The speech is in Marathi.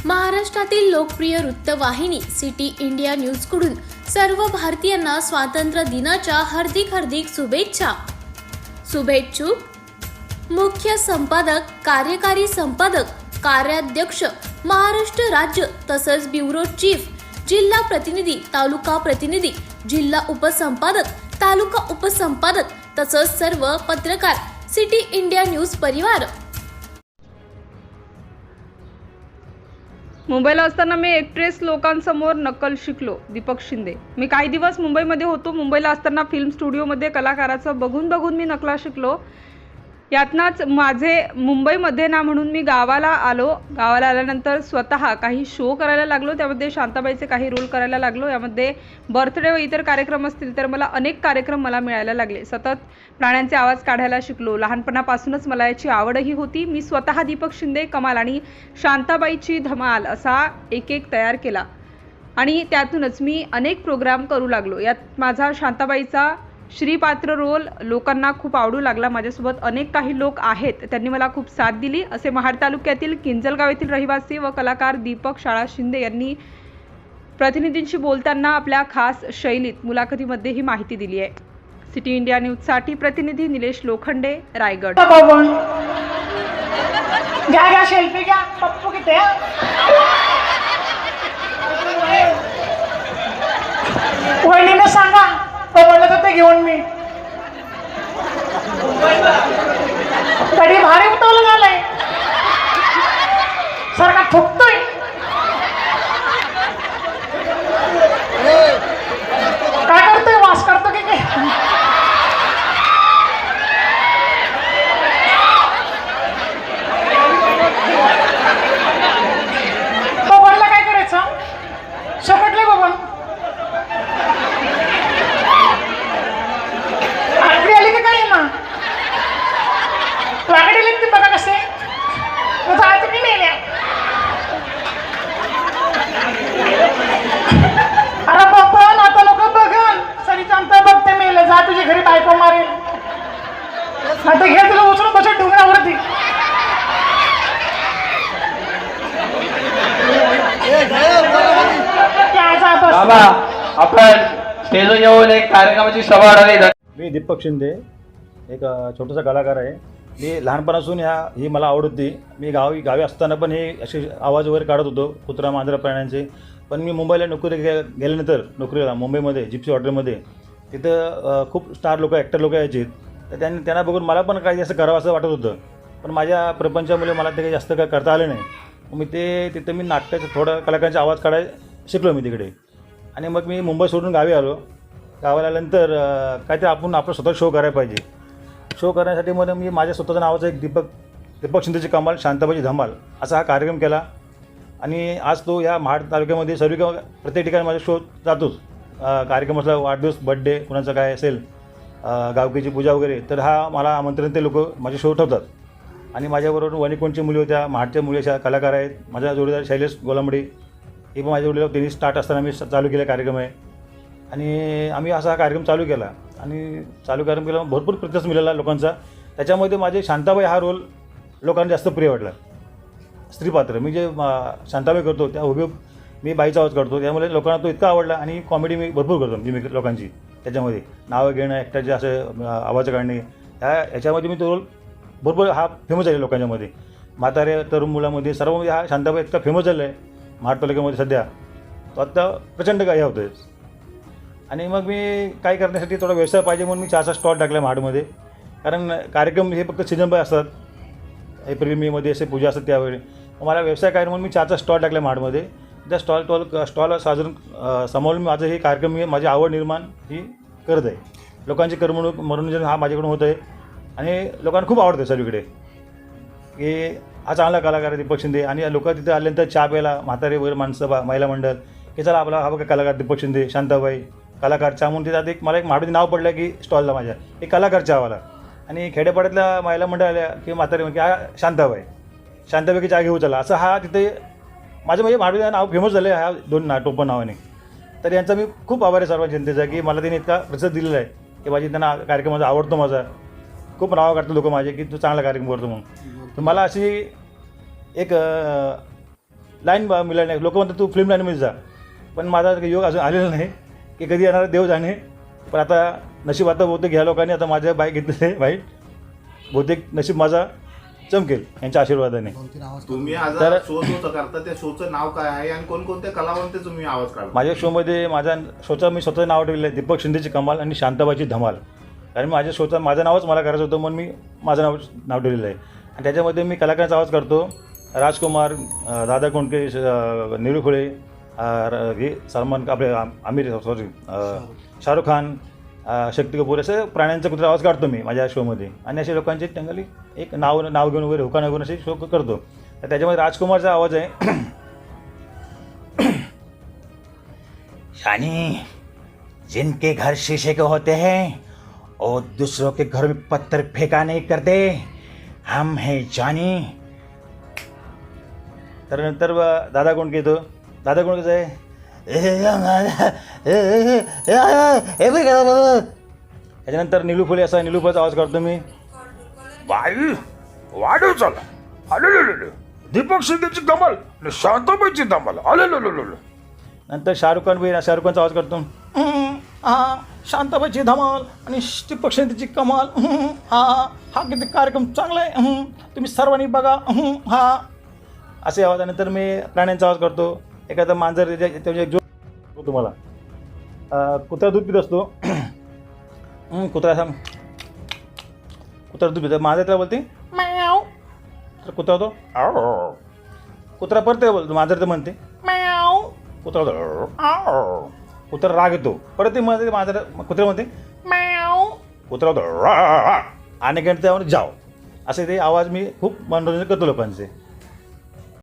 महाराष्ट्रातील लोकप्रिय वृत्तवाहिनी सिटी इंडिया न्यूजकडून सर्व भारतीयांना स्वातंत्र्य दिनाच्या हार्दिक शुभेच्छा. शुभेच्छुक मुख्य संपादक, कार्यकारी संपादक, कार्याध्यक्ष, महाराष्ट्र राज्य तसंच ब्युरो चीफ, जिल्हा प्रतिनिधी, तालुका प्रतिनिधी, जिल्हा उपसंपादक, तालुका उपसंपादक तसंच सर्व पत्रकार, सिटी इंडिया न्यूज परिवार. मुंबईला असताना मी एकटेच लोकांसमोर नक्कल शिकलो. दीपक शिंदे. मी काही दिवस मुंबईमध्ये होतो. मुंबईला असताना फिल्म स्टुडिओमध्ये कलाकाराचं बघून मी नकला शिकलो. यातनाच माझे मुंबईमध्ये ना म्हणून मी गावाला आल्यानंतर स्वतः काही शो करायला लागलो. त्यामध्ये शांताबाईचे काही रोल करायला लागलो. यामध्ये बर्थडे व इतर कार्यक्रम असतील तर मला अनेक कार्यक्रम मिळायला लागले. सतत प्राण्यांचे आवाज काढायला शिकलो. लहानपणापासूनच मला याची आवडही होती. मी स्वतः दीपक शिंदे, कमाल आणि शांताबाईची धमाल असा एक तयार केला आणि त्यातूनच मी अनेक प्रोग्राम करू लागलो. यात माझा शांताबाईचा श्रीपात्र रोल लोकांना खूप आवडू लागला. माझ्यासोबत अनेक काही लोक आहेत, त्यांनी मला खूप साथ दिली. असे महाड तालुक्यातील किंजलगाव येथील रहिवासी व कलाकार दीपक शाळा शिंदे यांनी प्रतिनिधींशी बोलताना आपल्या खास शैलीत मुलाखतीमध्ये ही माहिती दिली आहे. सिटी इंडिया न्यूजसाठी प्रतिनिधी निलेश लोखंडे, रायगड. घ्या शिल्पी घ्या. पप्पू किती वहिनीने सांगा तो म्हणलं तर ते घेऊन मी कधी भारी उठवलं झालंय सारखा फुकतोय. काय करतोय? वास करतो की काय? बबनला काय करायचं? शकटले बबन आकडी आली की काय ना वाकडी लिखते बघा कसे जात मी मेल्या. अरे बबन आता लोक बघन सरी चांगता बघते मेले. जा तुझी घरी बायको मारेल. आता घे तुला उचलून बसत डोंगरावरती. बाबा आपण स्टेजवर येऊन एक कार्यक्रमाची सभा आढळली. मी दीपक शिंदे एक छोटासा कलाकार आहे. मी लहानपणापासून ही मला आवड होती. मी गावी असताना पण हे असे आवाज वगैरे काढत होतो, कुत्रा मांजरा प्राण्यांचे. पण मी मुंबईला नोकरी गेल्यानंतर नोकरीला मुंबईमध्ये जिप्सी हॉटेलमध्ये तिथं खूप स्टार लोक, ॲक्टर लोक यायचे. तर त्यांना बघून मला पण काही असं करावं असं वाटत होतं. पण माझ्या प्रपंचामुळे मला ते काही जास्त काय करता आलं नाही. मी तिथं मी नाटकाचं थोडं कलाकारांचा आवाज काढायला शिकलो मी तिकडे. आणि मग मी मुंबई सोडून गावी आलो. गावाला आल्यानंतर काहीतरी आपलं स्वतः शो करायला पाहिजे. शो करण्यासाठी मग मी माझ्या स्वतःचं नावाचं एक दीपक शिंदेची कमाल, शांताबाईची धमाल असा हा कार्यक्रम केला. आणि आज तो या महाड तालुक्यामध्ये सर्व प्रत्येक ठिकाणी माझा शो जातोच. कार्यक्रम असला, वाढदिवस, बड्डे, कुणाचं काय असेल, गावकीची पूजा वगैरे, तर हा मला आमंत्रण ते लोक माझे शो ठेवतात. आणि माझ्याबरोबर वणिकोणची मुली होत्या, महाडच्या मुली अशा कलाकार आहेत. माझ्या जोडीदार शैलेश गोलांबडे हे पण माझ्या जोडीला त्यांनी स्टार्ट असताना मी चालू केला कार्यक्रम आहे. आणि आम्ही असा हा कार्यक्रम चालू केला आणि कार्यक्रम केला. भरपूर प्रतिसाद मिळाला लोकांचा. त्याच्यामध्ये माझे शांताबाई हा रोल लोकांना जास्त प्रिय वाटला. स्त्रीपात्र मी जे शांताबाई करतो त्या उभे मी बाईचा आवाज करतो, त्यामुळे लोकांना तो इतका आवडला. आणि कॉमेडी मी भरपूर करतो मी लोकांची. त्याच्यामध्ये नावं घेणं, ॲक्टरचे असं आवाज काढणे, याच्यामध्ये मी तो रोल भरपूर हा फेमस आहे लोकांच्यामध्ये. म्हातारे तरुण मुलामध्ये सर्वांमध्ये हा शांताबाई इतका फेमस झाला आहे महाड तालुक्यामध्ये सध्या. तो आत्ता प्रचंड काय होतं आहे. आणि मग मी काय करण्यासाठी थोडा व्यवसाय पाहिजे म्हणून मी चहाचा स्टॉल टाकला महाडमध्ये. कारण कार्यक्रम हे फक्त सीझन बाय असतात, एप्रिल मेमध्ये असे पूजा असतात त्यावेळी. मला व्यवसाय काय म्हणून मी चहाचा स्टॉल टाकला महाडमध्ये. त्या स्टॉल साधारण सांभाळून माझं हे कार्यक्रम माझी आवड निर्माण ही करत आहे. लोकांची मनोरंजन हा माझ्याकडून होत आहे आणि लोकांना खूप आवडतं सर्वीकडे की हा चांगला कलाकार आहे दीपक शिंदे. आणि लोक तिथे आल्यानंतर चहा प्यायला म्हातारे वगैरे माणसं, महिला मंडळ, की चला आपला हा बघा कलाकार दीपक शिंदे, शांताबाई कलाकार चहा म्हणून तिथं मला एक महाडमध्ये नाव पडलं की स्टॉलला माझ्या एक कलाकार चहावाला. आणि खेड्यापाड्यातल्या महिला मंडळ आल्या की म्हातारे की हा शांताबाई चहा घेऊ चला, असं हा तिथे माझं म्हणजे महाडमध्ये नाव फेमस झालं आहे ह्या दोन टोपण नावाने. तर यांचा मी खूप आभार आहे सर्व जनतेचा की मला त्यांनी इतका प्रतिसाद दिलेला आहे की माझी त्यांना कार्यक्रम माझा आवडतो. माझा खूप नाव काढतो लोक माझे की तू चांगला कार्यक्रम करतो म्हणून. तर मला अशी एक लाईन मिळाली नाही. लोक म्हणतात तू फिल्म लाईनमध्ये जा, पण माझा योग अजून आलेला नाही की कधी येणार देव जाणे. पण आता नशीब आता बहुतेक ह्या लोकांनी आता माझ्या बाईक घेतलेले बाईक बहुतेक नशीब माझा चमकेल यांच्या आशीर्वादाने. तुम्ही आज तर- शो जो करता त्या शोचं नाव काय आहे आणि कोणकोणत्या कलावंत तुम्ही आवाज काढता? माझ्या शोमध्ये माझ्या शोचं मी स्वतः नाव ठेवलेलं आहे दीपक शिंदेची कमाल आणि शांताबाईची धमाल. कारण माझ्या शोचं माझं नावच मला करायचं होतं म्हणून मी माझं नाव ठेवलेलं आहे. आणि त्याच्यामध्ये मी कलाकारांचा आवाज करतो. राजकुमार, दादा कोंडके, निळू खुळे, हे सलमान आपले आमिर सॉरी शाहरुख खान, शक्ती कपूर असे प्राण्यांचा कुठला आवाज काढतो मी माझ्या शोमध्ये. आणि अशा लोकांचे टंगली एक नाव घेऊन वगैरे हुकाना घेऊन असे शो करतो. तर त्याच्यामध्ये राजकुमारचा आवाज आहे, यानी जिनके घर शीशे के होते हैं और दूसरों के घर में पत्थर फेंका नहीं करते, हम है जानी. तर नंतर दादा कोंडके येतो. दादा कोंडकेचं आहे त्याच्यानंतर निलू फुले असा निलू फुलेचा आवाज काढतो मी. बाई वाढव चला आलो दीपक शिंदेची कमाल आणि शांताबाईची धमाल आलो. नंतर शाहरुख खानचा आवाज करतो. शांताबाईची धमाल आणि दीपक शिंदेची कमाल. हा किती कार्यक्रम चांगला आहे, तुम्ही सर्वांनी बघा. असे आवाज. नंतर मी प्राण्यांचा आवाज करतो. एखादा मांजर त्याच्या जो तुम्हाला कुत्रा दूध पित असतो. कुत्रा दूध पितो. मांजर त्याला बोलते म्याव. तर कुत्रा होतो कुत्रा परत काय बोलतो. मांजर तर म्हणते म्याव. कुत्रा होतो कुत्रा राग येतो परत ते म्हणते मांजर कुत्रा म्हणते म्याव. कुत्रा होतो आणि त्यावर जाव. असे ते आवाज मी खूप मनोरंजन करतो लोकांचे.